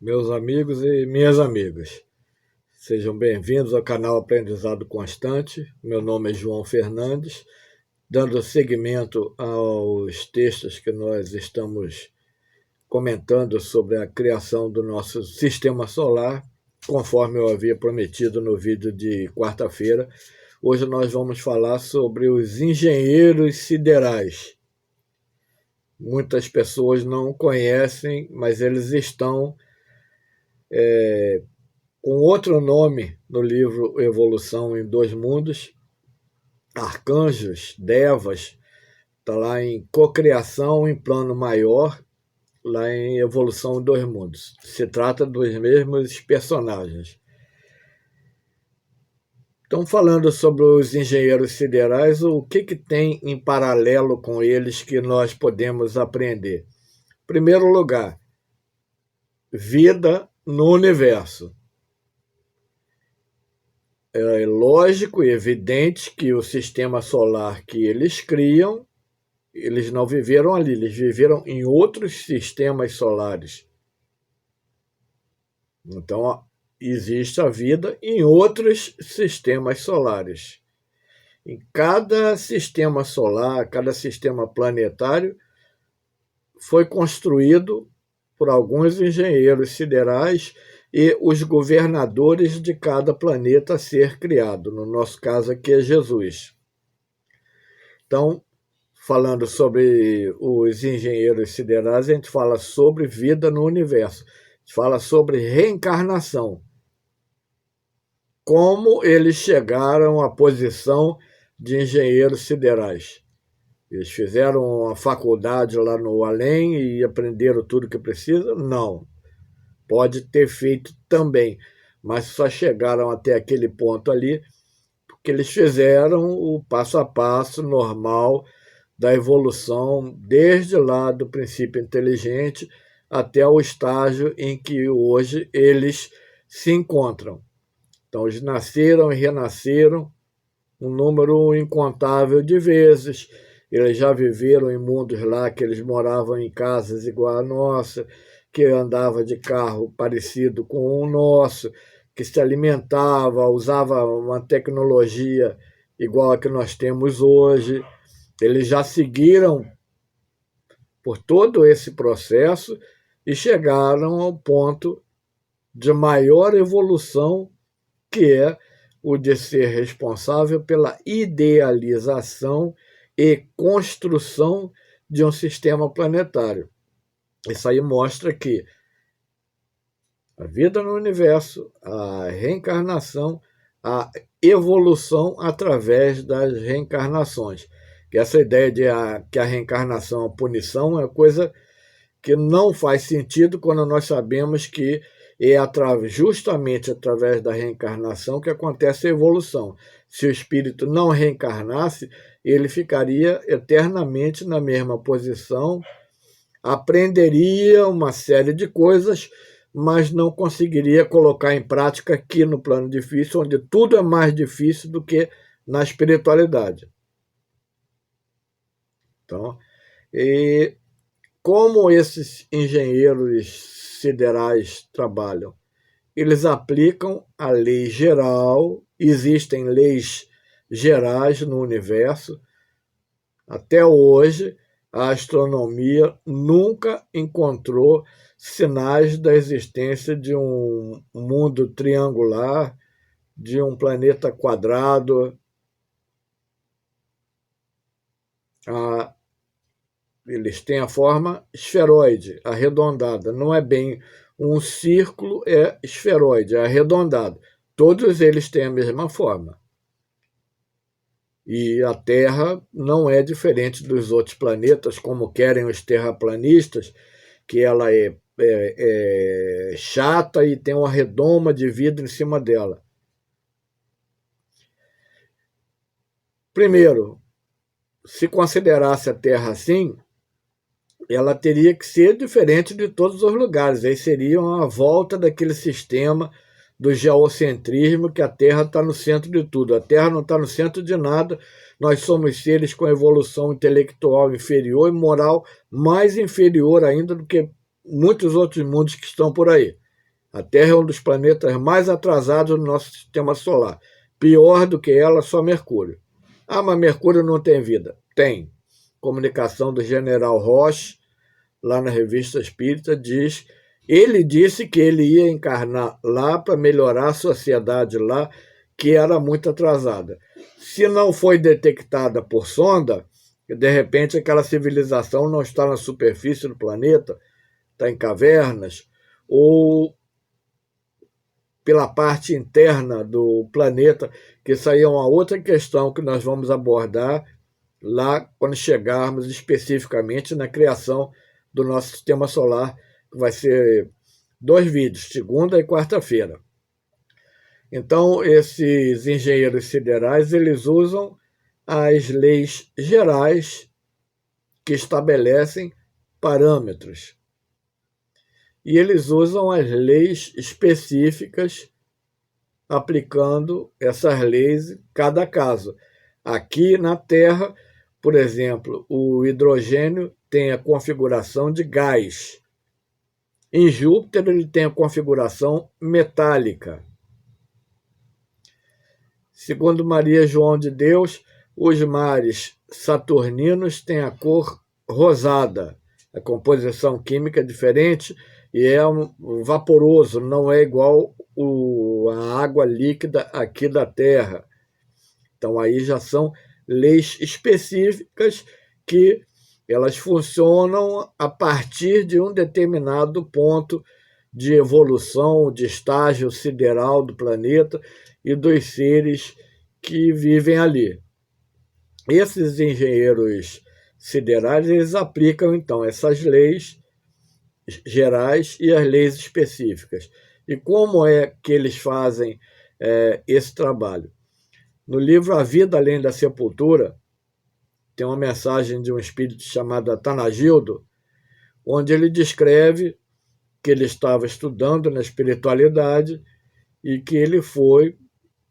Meus amigos e minhas amigas. Sejam bem-vindos ao canal Aprendizado Constante. Meu nome é João Fernandes, dando seguimento aos textos que nós estamos comentando sobre a criação do nosso sistema solar, conforme eu havia prometido no vídeo de quarta-feira. Hoje nós vamos falar sobre os engenheiros siderais. Muitas pessoas não conhecem, mas eles estão com outro nome no livro Evolução em Dois Mundos, arcanjos, devas, está lá em cocriação em plano maior, lá em Evolução em Dois Mundos. Se trata dos mesmos personagens. Então, falando sobre os engenheiros siderais, o que tem em paralelo com eles que nós podemos aprender? Em primeiro lugar, vida no universo. É lógico e evidente que o sistema solar que eles criam, eles não viveram ali, eles viveram em outros sistemas solares. Então, existe a vida em outros sistemas solares. Em cada sistema solar, cada sistema planetário, foi construído por alguns engenheiros siderais e os governadores de cada planeta a ser criado. No nosso caso aqui é Jesus. Então, falando sobre os engenheiros siderais, a gente fala sobre vida no universo. A gente fala sobre reencarnação. Como eles chegaram à posição de engenheiros siderais. Eles fizeram a faculdade lá no além e aprenderam tudo que precisa? Não. Pode ter feito também, mas só chegaram até aquele ponto ali porque eles fizeram o passo a passo normal da evolução, desde lá do princípio inteligente até o estágio em que hoje eles se encontram. Então, eles nasceram e renasceram um número incontável de vezes. Eles já viveram em mundos lá que eles moravam em casas igual a nossa, que andava de carro parecido com o nosso, que se alimentava, usava uma tecnologia igual a que nós temos hoje. Eles já seguiram por todo esse processo e chegaram ao ponto de maior evolução, que é o de ser responsável pela idealização e construção de um sistema planetário. Isso aí mostra que a vida no universo, a reencarnação, a evolução através das reencarnações. Que essa ideia de que a reencarnação é a punição é coisa que não faz sentido quando nós sabemos que é justamente através da reencarnação que acontece a evolução. Se o espírito não reencarnasse, ele ficaria eternamente na mesma posição, aprenderia uma série de coisas, mas não conseguiria colocar em prática aqui no plano difícil, onde tudo é mais difícil do que na espiritualidade. Então, como esses engenheiros siderais trabalham? Eles aplicam a lei geral, existem leis gerais no universo. Até hoje, a astronomia nunca encontrou sinais da existência de um mundo triangular, de um planeta quadrado. Eles têm a forma esferoide, arredondada. Não é bem um círculo, é esferoide, é arredondado. Todos eles têm a mesma forma. E a Terra não é diferente dos outros planetas, como querem os terraplanistas, que ela é chata e tem uma redoma de vidro em cima dela. Primeiro, se considerasse a Terra assim, ela teria que ser diferente de todos os lugares. Aí seria uma volta daquele sistema do geocentrismo, que a Terra está no centro de tudo. A Terra não está no centro de nada. Nós somos seres com evolução intelectual inferior e moral mais inferior ainda do que muitos outros mundos que estão por aí. A Terra é um dos planetas mais atrasados do nosso sistema solar. Pior do que ela, só Mercúrio. Ah, mas Mercúrio não tem vida. Tem. Comunicação do General Roche, lá na Revista Espírita, diz... Ele disse que ele ia encarnar lá para melhorar a sociedade lá, que era muito atrasada. Se não foi detectada por sonda, de repente aquela civilização não está na superfície do planeta, está em cavernas, ou pela parte interna do planeta, que isso aí é uma outra questão que nós vamos abordar lá quando chegarmos especificamente na criação do nosso sistema solar, que vai ser 2 vídeos, segunda e quarta-feira. Então, esses engenheiros siderais, eles usam as leis gerais que estabelecem parâmetros. E eles usam as leis específicas aplicando essas leis em cada caso. Aqui na Terra, por exemplo, o hidrogênio tem a configuração de gás. Em Júpiter, ele tem a configuração metálica. Segundo Maria João de Deus, os mares saturninos têm a cor rosada. A composição química é diferente e é vaporoso, não é igual a água líquida aqui da Terra. Então, aí já são leis específicas que elas funcionam a partir de um determinado ponto de evolução, de estágio sideral do planeta e dos seres que vivem ali. Esses engenheiros siderais, eles aplicam, então, essas leis gerais e as leis específicas. E como é que eles fazem esse trabalho? No livro A Vida Além da Sepultura, tem uma mensagem de um espírito chamado Atanagildo, onde ele descreve que ele estava estudando na espiritualidade e que ele foi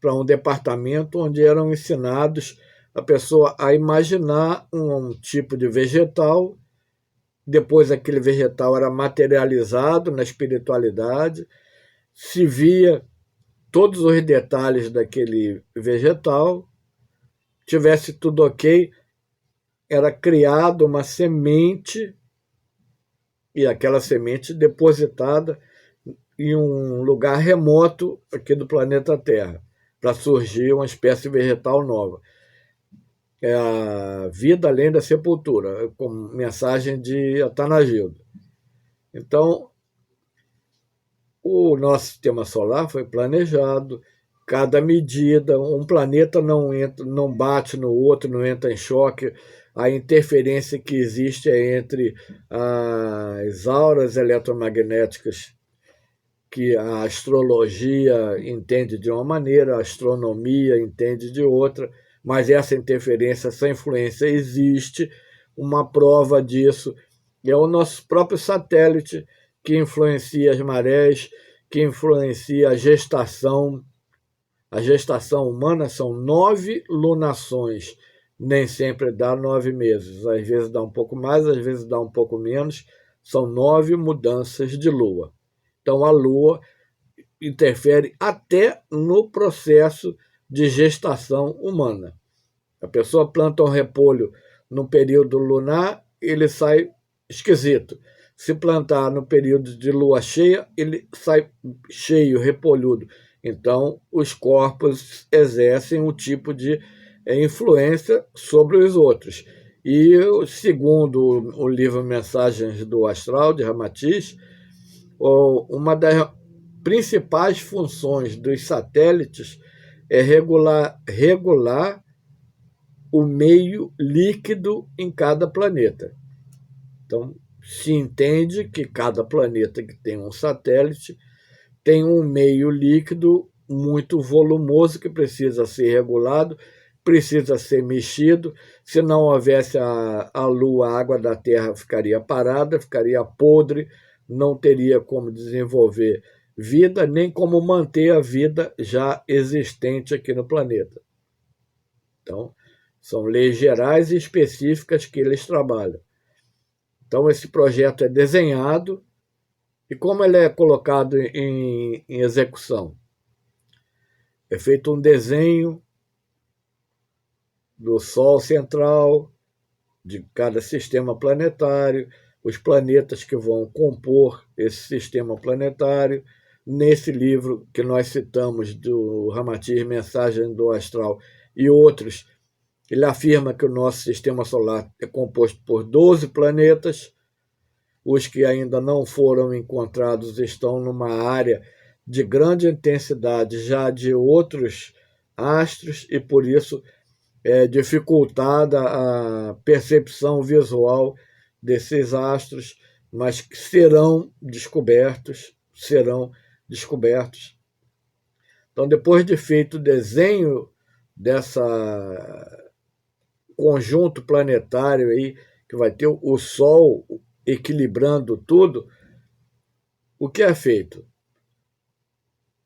para um departamento onde eram ensinados a pessoa a imaginar um tipo de vegetal, depois aquele vegetal era materializado na espiritualidade, se via todos os detalhes daquele vegetal, tivesse tudo ok, era criada uma semente e aquela semente depositada em um lugar remoto aqui do planeta Terra, para surgir uma espécie vegetal nova. É a vida além da sepultura, com mensagem de Atanagildo. Então, o nosso sistema solar foi planejado, cada medida, um planeta não bate no outro, não entra em choque. A interferência que existe é entre as auras eletromagnéticas, que a astrologia entende de uma maneira, a astronomia entende de outra, mas essa interferência, essa influência existe. Uma prova disso é o nosso próprio satélite, que influencia as marés, que influencia a gestação. A gestação humana são 9 lunações, nem sempre dá 9 meses, às vezes dá um pouco mais, às vezes dá um pouco menos, são 9 mudanças de lua. Então, a lua interfere até no processo de gestação humana. A pessoa planta um repolho no período lunar, ele sai esquisito. Se plantar no período de lua cheia, ele sai cheio, repolhudo. Então, os corpos exercem um tipo de influência sobre os outros. E, segundo o livro Mensagens do Astral, de Ramatiz, uma das principais funções dos satélites é regular o meio líquido em cada planeta. Então, se entende que cada planeta que tem um satélite tem um meio líquido muito volumoso que precisa ser regulado, precisa ser mexido. Se não houvesse a Lua, a água da Terra ficaria parada, ficaria podre, não teria como desenvolver vida, nem como manter a vida já existente aqui no planeta. Então, são leis gerais e específicas que eles trabalham. Então, esse projeto é desenhado, E como ele é colocado em execução? É feito um desenho do Sol central, de cada sistema planetário, os planetas que vão compor esse sistema planetário. Nesse livro que nós citamos do Ramatiz, Mensagem do Astral, e outros, ele afirma que o nosso sistema solar é composto por 12 planetas. Os que ainda não foram encontrados estão numa área de grande intensidade já de outros astros, e por isso é dificultada a percepção visual desses astros, mas que serão descobertos. Então, depois de feito o desenho dessa conjunto planetário aí, que vai ter o Sol equilibrando tudo, o que é feito?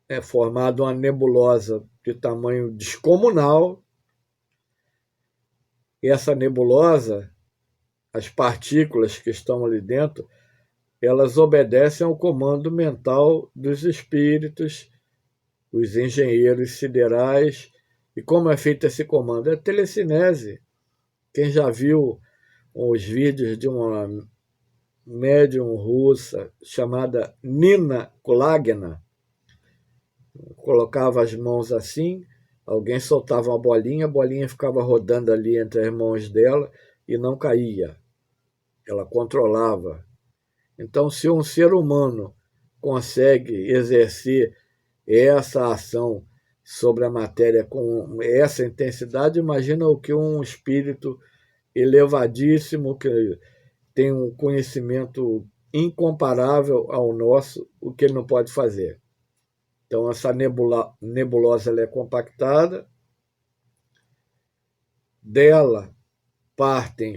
É formada uma nebulosa de tamanho descomunal. E essa nebulosa, as partículas que estão ali dentro, elas obedecem ao comando mental dos espíritos, os engenheiros siderais. E como é feito esse comando? É telecinese. Quem já viu os vídeos de uma médium russa chamada Nina Kulagina, colocava as mãos assim, alguém soltava uma bolinha, a bolinha ficava rodando ali entre as mãos dela e não caía. Ela controlava. Então, se um ser humano consegue exercer essa ação sobre a matéria com essa intensidade, imagina o que um espírito elevadíssimo, que tem um conhecimento incomparável ao nosso, o que ele não pode fazer. Então, essa nebulosa ela é compactada, dela partem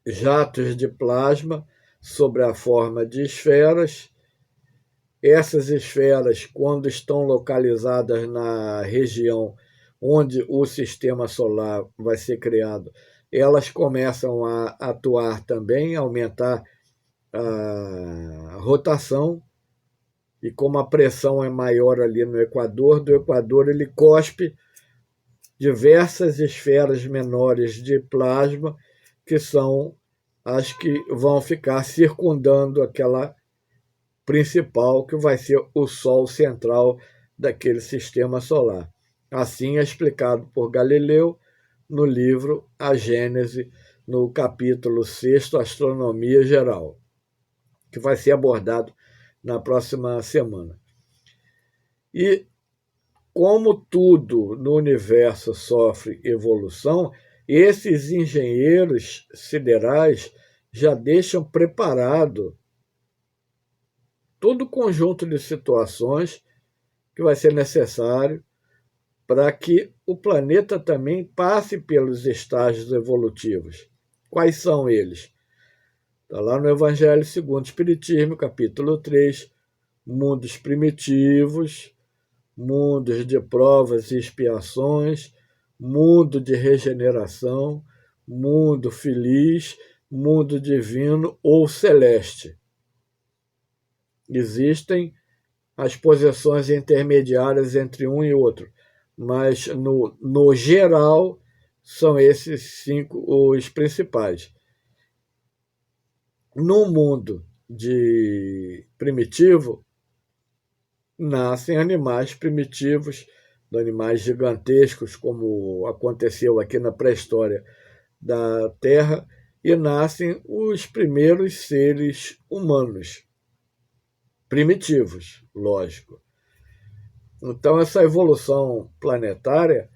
jatos de plasma sobre a forma de esferas. Essas esferas, quando estão localizadas na região onde o sistema solar vai ser criado, elas começam a atuar também, a aumentar a rotação, e como a pressão é maior ali no Equador, do Equador ele cospe diversas esferas menores de plasma, que são as que vão ficar circundando aquela principal, que vai ser o Sol central daquele sistema solar. Assim é explicado por Galileu no livro A Gênese, no capítulo 6, Astronomia Geral, que vai ser abordado na próxima semana. E como tudo no universo sofre evolução, esses engenheiros siderais já deixam preparado todo o conjunto de situações que vai ser necessário para que o planeta também passe pelos estágios evolutivos. Quais são eles? Está lá no Evangelho segundo o Espiritismo, capítulo 3, mundos primitivos, mundos de provas e expiações, mundo de regeneração, mundo feliz, mundo divino ou celeste. Existem as posições intermediárias entre um e outro, mas no geral são esses 5 os principais. No mundo primitivo, nascem animais primitivos, animais gigantescos, como aconteceu aqui na pré-história da Terra, e nascem os primeiros seres humanos, primitivos, lógico. Então, essa evolução planetária,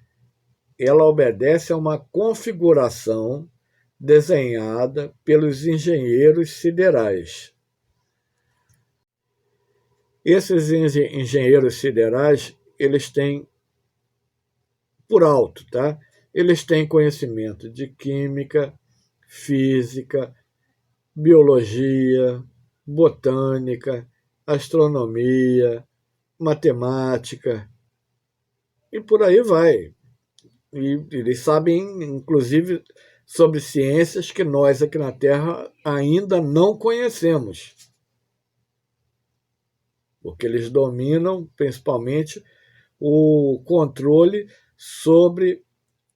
ela obedece a uma configuração desenhada pelos engenheiros siderais. Esses engenheiros siderais, eles têm, por alto, tá? Eles têm conhecimento de química, física, biologia, botânica, astronomia, matemática, e por aí vai. E eles sabem, inclusive, sobre ciências que nós aqui na Terra ainda não conhecemos. porque eles dominam principalmente o controle sobre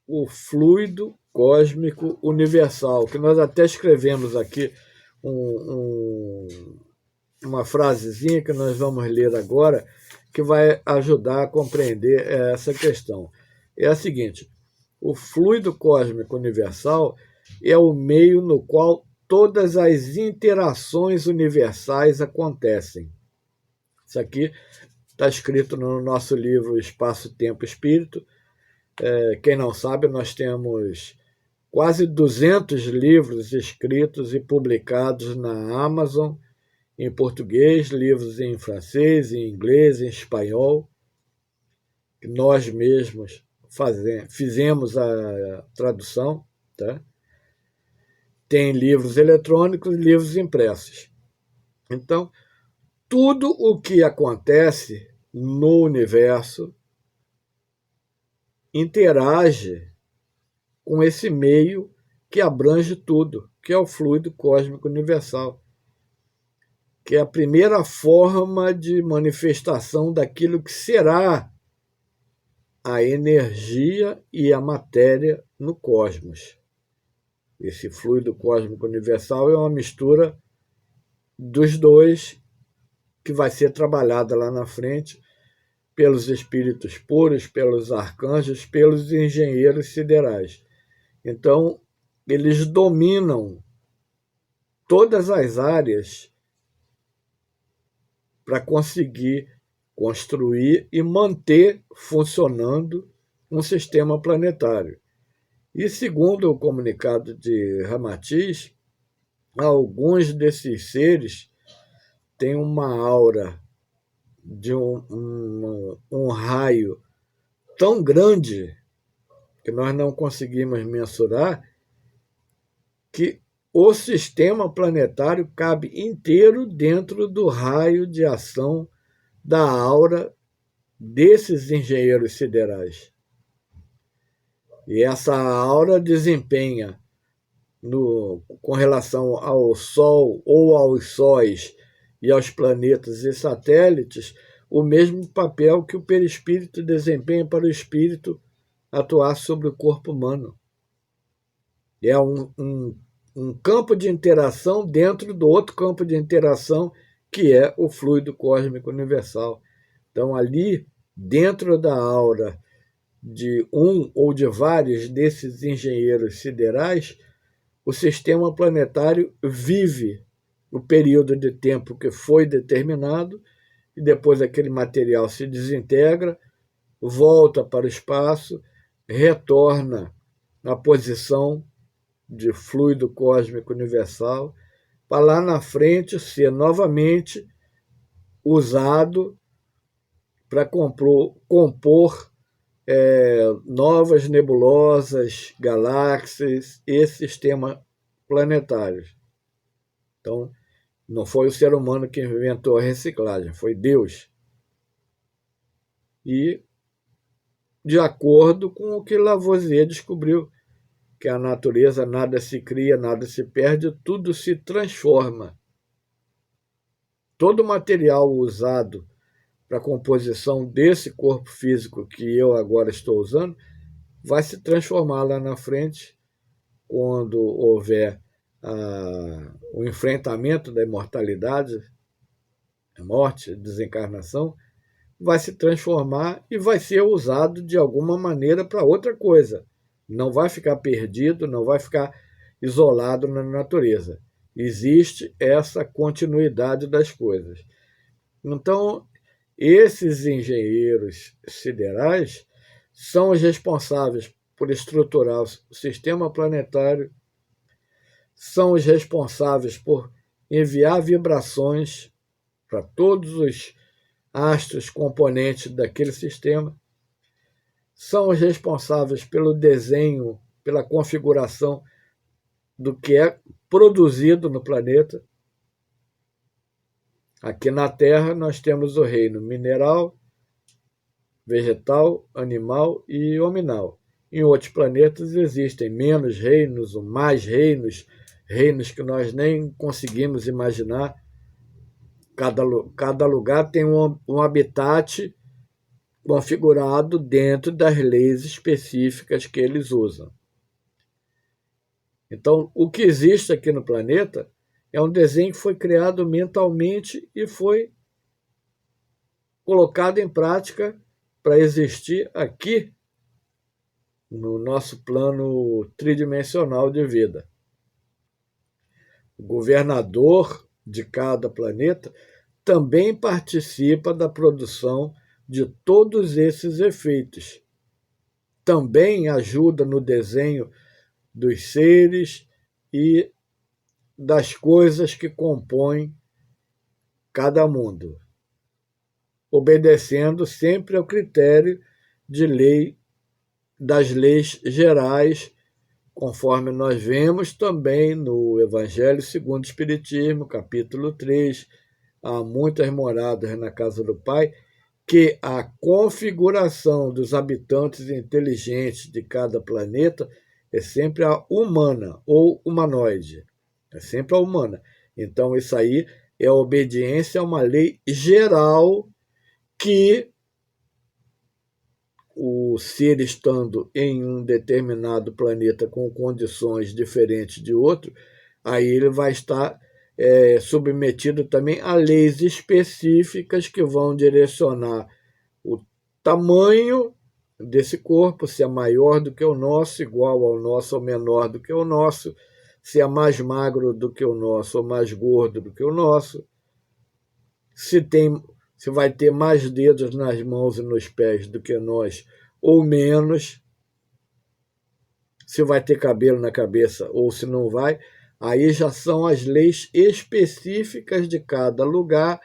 o fluido cósmico universal, que nós até escrevemos aqui uma frasezinha que nós vamos ler agora, que vai ajudar a compreender essa questão. É a seguinte: o fluido cósmico universal é o meio no qual todas as interações universais acontecem. Isso aqui está escrito no nosso livro Espaço, Tempo, Espírito. Quem não sabe, nós temos quase 200 livros escritos e publicados na Amazon, em português, livros em francês, em inglês, em espanhol, que nós mesmos fizemos a tradução. Tá? Tem livros eletrônicos e livros impressos. Então, tudo o que acontece no universo interage com esse meio que abrange tudo, que é o fluido cósmico universal, que é a primeira forma de manifestação daquilo que será a energia e a matéria no cosmos. Esse fluido cósmico universal é uma mistura dos dois, que vai ser trabalhada lá na frente pelos espíritos puros, pelos arcanjos, pelos engenheiros siderais. Então, eles dominam todas as áreas para conseguir construir e manter funcionando um sistema planetário. E, segundo o comunicado de Ramatiz, alguns desses seres têm uma aura de um raio tão grande que nós não conseguimos mensurar, que o sistema planetário cabe inteiro dentro do raio de ação da aura desses engenheiros siderais. E essa aura desempenha, com relação ao Sol ou aos sóis e aos planetas e satélites, o mesmo papel que o perispírito desempenha para o espírito atuar sobre o corpo humano. É um campo de interação dentro do outro campo de interação, que é o fluido cósmico universal. Então, ali, dentro da aura de um ou de vários desses engenheiros siderais, o sistema planetário vive o período de tempo que foi determinado, e depois aquele material se desintegra, volta para o espaço, retorna à posição de fluido cósmico universal, para lá na frente ser novamente usado para compor novas nebulosas, galáxias e sistemas planetários. Então, não foi o ser humano que inventou a reciclagem, foi Deus. E, de acordo com o que Lavoisier descobriu, que a natureza nada se cria, nada se perde, tudo se transforma. Todo o material usado para a composição desse corpo físico que eu agora estou usando vai se transformar lá na frente, quando houver o enfrentamento da imortalidade, a morte, a desencarnação, vai se transformar e vai ser usado de alguma maneira para outra coisa. Não vai ficar perdido, não vai ficar isolado na natureza. Existe essa continuidade das coisas. Então, esses engenheiros siderais são os responsáveis por estruturar o sistema planetário, são os responsáveis por enviar vibrações para todos os astros componentes daquele sistema, são os responsáveis pelo desenho, pela configuração do que é produzido no planeta. Aqui na Terra nós temos o reino mineral, vegetal, animal e hominal. Em outros planetas existem menos reinos ou mais reinos, reinos que nós nem conseguimos imaginar. Cada lugar tem um habitat configurado dentro das leis específicas que eles usam. Então, o que existe aqui no planeta é um desenho que foi criado mentalmente e foi colocado em prática para existir aqui no nosso plano tridimensional de vida. O governador de cada planeta também participa da produção de todos esses efeitos. Também ajuda no desenho dos seres e das coisas que compõem cada mundo, obedecendo sempre ao critério de lei das leis gerais, conforme nós vemos também no Evangelho segundo o Espiritismo, capítulo 3, há muitas moradas na casa do Pai, que a configuração dos habitantes inteligentes de cada planeta é sempre a humana ou humanoide. É sempre a humana. Então, isso aí é a obediência a uma lei geral que o ser estando em um determinado planeta com condições diferentes de outro, aí ele vai estar submetido também a leis específicas que vão direcionar o tamanho desse corpo, se é maior do que o nosso, igual ao nosso ou menor do que o nosso, se é mais magro do que o nosso ou mais gordo do que o nosso, se vai ter mais dedos nas mãos e nos pés do que nós ou menos, se vai ter cabelo na cabeça ou se não vai, aí já são as leis específicas de cada lugar,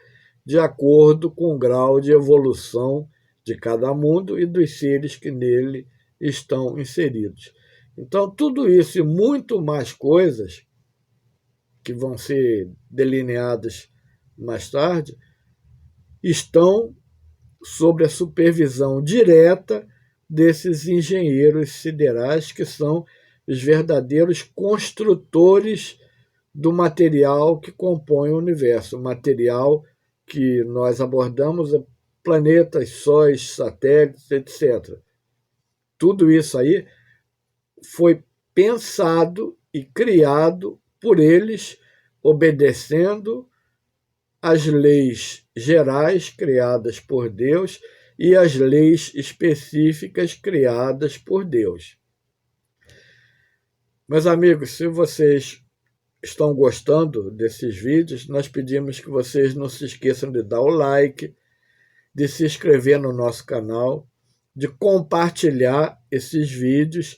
de acordo com o grau de evolução de cada mundo e dos seres que nele estão inseridos. Então, tudo isso e muito mais coisas que vão ser delineadas mais tarde estão sob a supervisão direta desses engenheiros siderais que são os verdadeiros construtores do material que compõe o universo, o material que nós abordamos, planetas, sóis, satélites, etc. Tudo isso aí foi pensado e criado por eles, obedecendo às leis gerais criadas por Deus e às leis específicas criadas por Deus. Meus amigos, se vocês estão gostando desses vídeos, nós pedimos que vocês não se esqueçam de dar o like, de se inscrever no nosso canal, de compartilhar esses vídeos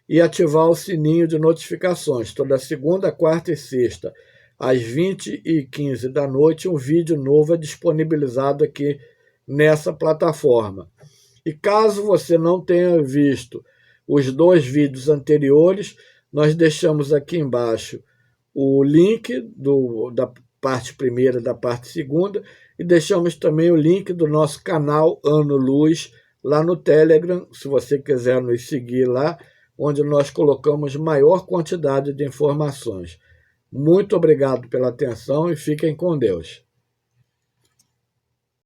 e ativar o sininho de notificações. Toda segunda, quarta e sexta, às 20h15 da noite, um vídeo novo é disponibilizado aqui nessa plataforma. E caso você não tenha visto os 2 vídeos anteriores, nós deixamos aqui embaixo o link da parte primeira e da parte segunda, e deixamos também o link do nosso canal Ano Luz lá no Telegram, se você quiser nos seguir lá, onde nós colocamos maior quantidade de informações. Muito obrigado pela atenção e fiquem com Deus.